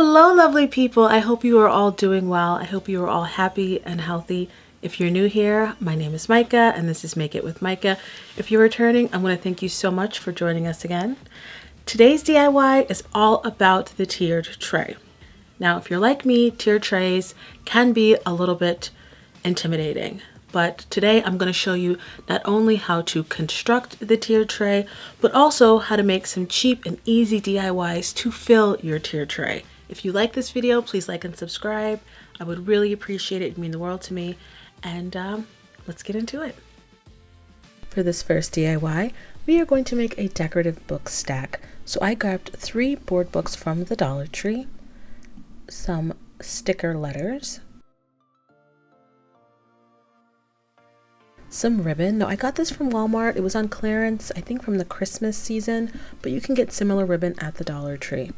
Hello, lovely people. I hope you are all doing well. I hope you are all happy and healthy. If you're new here, my name is Micah, and this is Make It with Micah. If you're returning, I want to thank you so much for joining us again. Today's DIY is all about the tiered tray. Now, if you're like me, tiered trays can be a little bit intimidating. But today I'm going to show you not only how to construct the tiered tray, but also how to make some cheap and easy DIYs to fill your tiered tray. If you like this video, please like and subscribe. I would really appreciate it. It would mean the world to me. And let's get into it. For this first DIY, we are going to make a decorative book stack. So I grabbed 3 board books from the Dollar Tree, some sticker letters, some ribbon. Now I got this from Walmart. It was on clearance, I think from the Christmas season, but you can get similar ribbon at the Dollar Tree.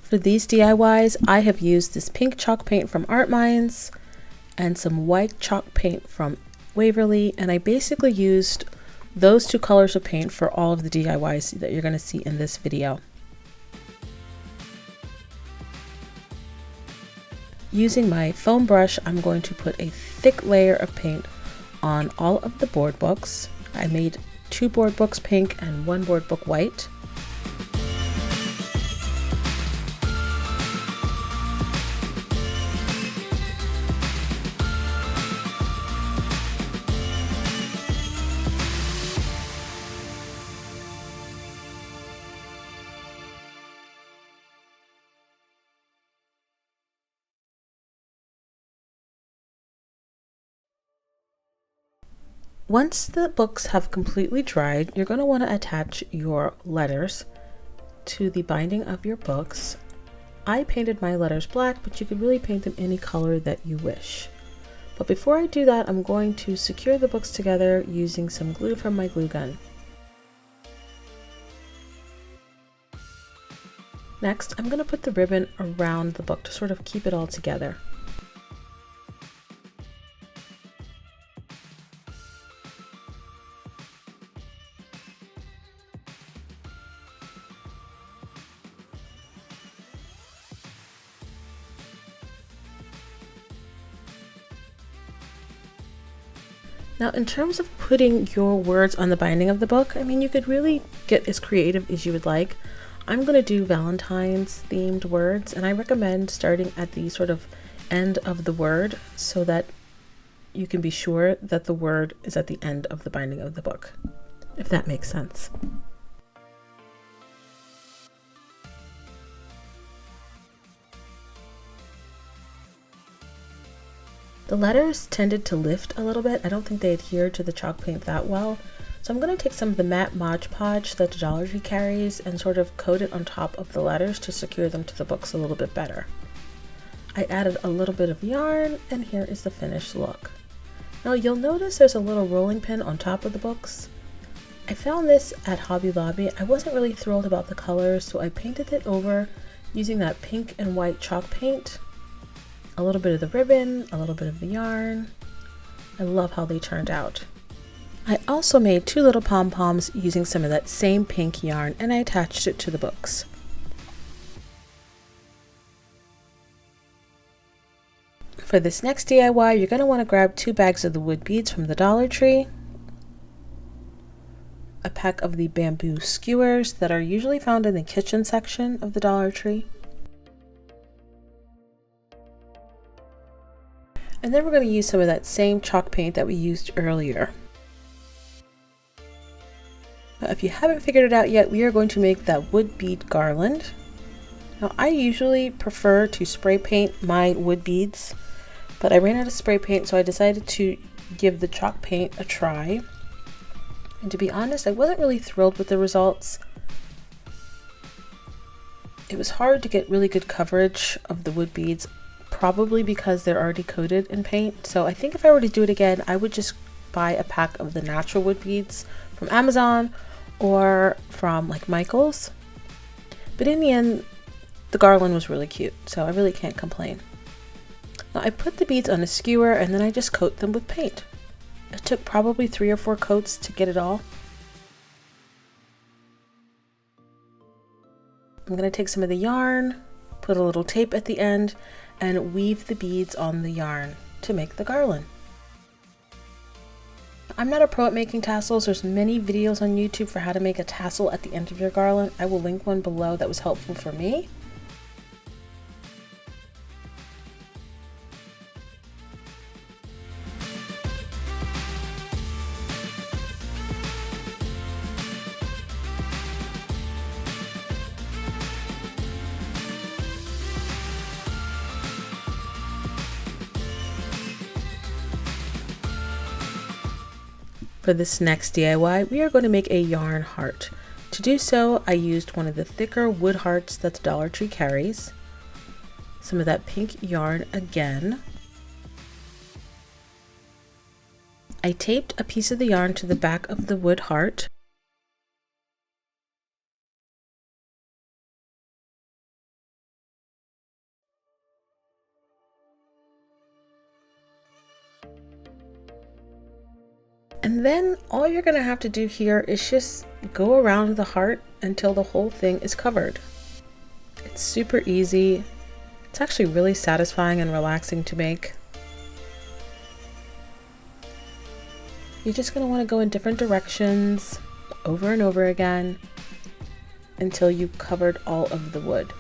For these DIYs, I have used this pink chalk paint from Art Minds and some white chalk paint from Waverly, and I basically used those 2 colors of paint for all of the DIYs that you're going to see in this video. Using my foam brush, I'm going to put a thick layer of paint on all of the board books. I made 2 board books pink and 1 board book white. Once the books have completely dried, you're going to want to attach your letters to the binding of your books. I painted my letters black, but you could really paint them any color that you wish. But before I do that, I'm going to secure the books together using some glue from my glue gun. Next, I'm going to put the ribbon around the book to sort of keep it all together. Now, in terms of putting your words on the binding of the book, I mean, you could really get as creative as you would like. I'm going to do Valentine's themed words, and I recommend starting at the sort of end of the word so that you can be sure that the word is at the end of the binding of the book, if that makes sense. The letters tended to lift a little bit. I don't think they adhered to the chalk paint that well. So I'm going to take some of the matte Mod Podge that the Dollar Tree carries and sort of coat it on top of the letters to secure them to the books a little bit better. I added a little bit of yarn, and here is the finished look. Now you'll notice there's a little rolling pin on top of the books. I found this at Hobby Lobby. I wasn't really thrilled about the colors, so I painted it over using that pink and white chalk paint. A little bit of the ribbon, a little bit of the yarn. I love how they turned out. I also made 2 little pom-poms using some of that same pink yarn, and I attached it to the books. For this next DIY, you're going to want to grab 2 bags of the wood beads from the Dollar Tree, a pack of the bamboo skewers that are usually found in the kitchen section of the Dollar Tree, and then we're going to use some of that same chalk paint that we used earlier. Now, if you haven't figured it out yet, we are going to make that wood bead garland. Now, I usually prefer to spray paint my wood beads, but I ran out of spray paint, so I decided to give the chalk paint a try. And to be honest, I wasn't really thrilled with the results. It was hard to get really good coverage of the wood beads, probably because they're already coated in paint. So I think if I were to do it again, I would just buy a pack of the natural wood beads from Amazon or from like Michael's. But in the end, the garland was really cute, so I really can't complain. Now I put the beads on a skewer and then I just coat them with paint. It took probably 3 or 4 coats to get it all. I'm going to take some of the yarn, put a little tape at the end, and weave the beads on the yarn to make the garland. I'm not a pro at making tassels. There's many videos on YouTube for how to make a tassel at the end of your garland. I will link one below that was helpful for me. For this next DIY, we are going to make a yarn heart. To do so, I used one of the thicker wood hearts that the Dollar Tree carries, some of that pink yarn again. I taped a piece of the yarn to the back of the wood heart. And then all you're going to have to do here is just go around the heart until the whole thing is covered. It's super easy. It's actually really satisfying and relaxing to make. You're just going to want to go in different directions over and over again until you've covered all of the wood.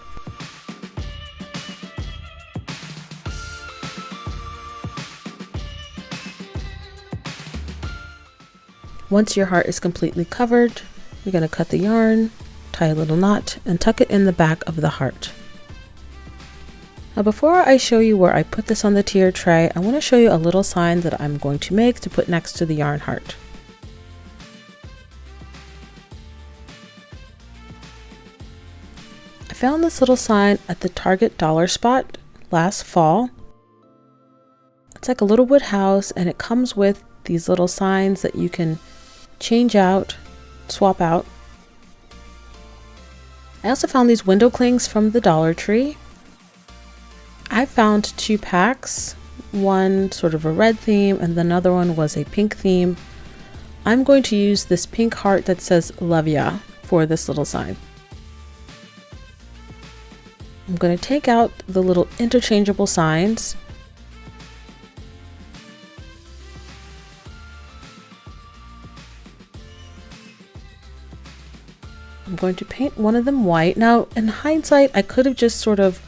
Once your heart is completely covered, you're going to cut the yarn, tie a little knot, and tuck it in the back of the heart. Now before I show you where I put this on the tier tray, I want to show you a little sign that I'm going to make to put next to the yarn heart. I found this little sign at the Target dollar spot last fall. It's like a little wood house, and it comes with these little signs that you can change out, swap out. I also found these window clings from the Dollar Tree. I found 2 packs, one sort of a red theme and another one was a pink theme. I'm going to use this pink heart that says "Love Ya" for this little sign. I'm going to take out the little interchangeable signs. I'm going to paint one of them white. Now, in hindsight, I could have just sort of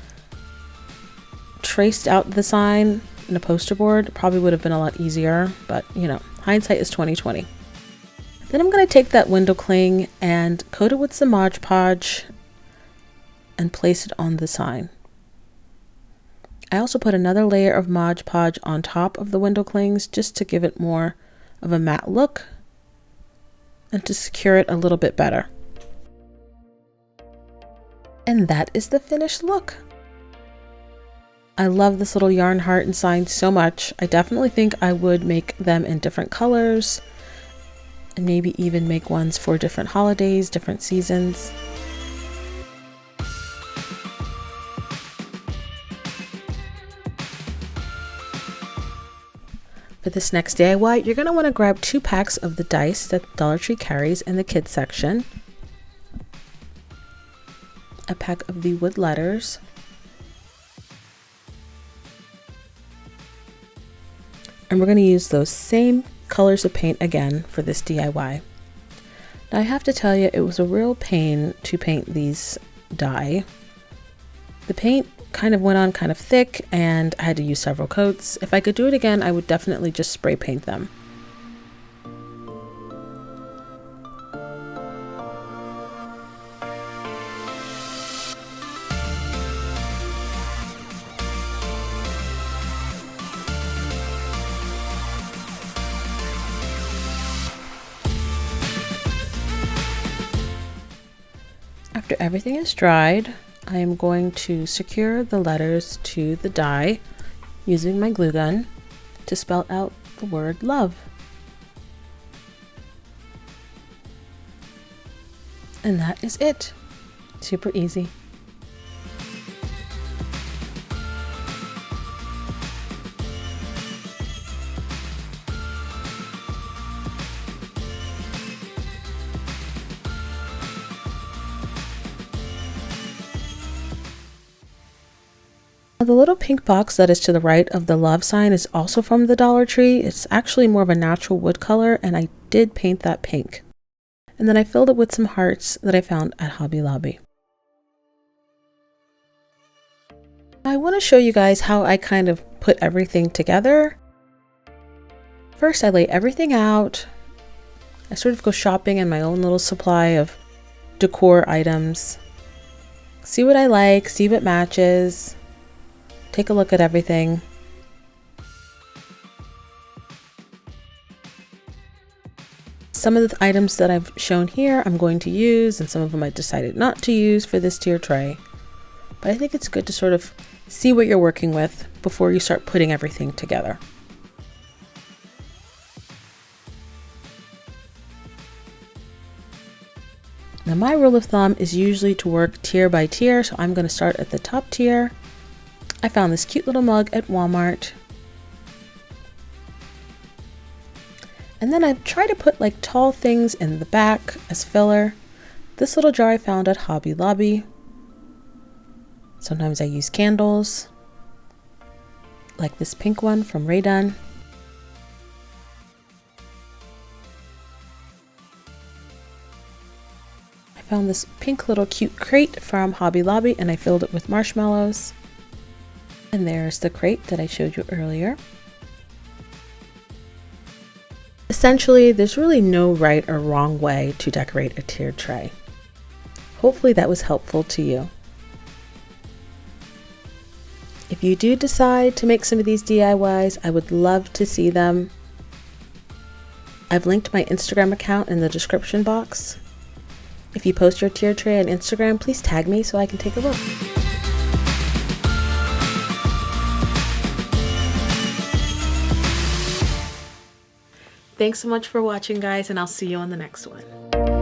traced out the sign in a poster board. Probably would have been a lot easier, but you know, hindsight is 20/20. Then I'm going to take that window cling and coat it with some Mod Podge and place it on the sign. I also put another layer of Mod Podge on top of the window clings just to give it more of a matte look and to secure it a little bit better. And that is the finished look. I love this little yarn heart and sign so much. I definitely think I would make them in different colors and maybe even make ones for different holidays, different seasons. For this next DIY, you're going to want to grab 2 packs of the dice that Dollar Tree carries in the kids section, a pack of the wood letters, and we're going to use those same colors of paint again for this DIY. Now I have to tell you, it was a real pain to paint these die. The paint kind of went on kind of thick and I had to use several coats. If I could do it again, I would definitely just spray paint them. After everything is dried, I am going to secure the letters to the die using my glue gun to spell out the word love. And that is it. Super easy. Now, the little pink box that is to the right of the love sign is also from the Dollar Tree. It's actually more of a natural wood color, and I did paint that pink. And then I filled it with some hearts that I found at Hobby Lobby. I want to show you guys how I kind of put everything together. First, I lay everything out. I sort of go shopping in my own little supply of decor items. See what I like, see what matches. Take a look at everything. Some of the items that I've shown here I'm going to use, and some of them I decided not to use for this tier tray. But I think it's good to sort of see what you're working with before you start putting everything together. Now, my rule of thumb is usually to work tier by tier, so I'm going to start at the top tier. I found this cute little mug at Walmart. And then I try to put like tall things in the back as filler. This little jar I found at Hobby Lobby. Sometimes I use candles, like this pink one from Ray Dunn. I found this pink little cute crate from Hobby Lobby and I filled it with marshmallows. And there's the crate that I showed you earlier. Essentially, there's really no right or wrong way to decorate a tiered tray. Hopefully that was helpful to you. If you do decide to make some of these DIYs, I would love to see them. I've linked my Instagram account in the description box. If you post your tiered tray on Instagram, please tag me so I can take a look. Thanks so much for watching, guys, and I'll see you on the next one.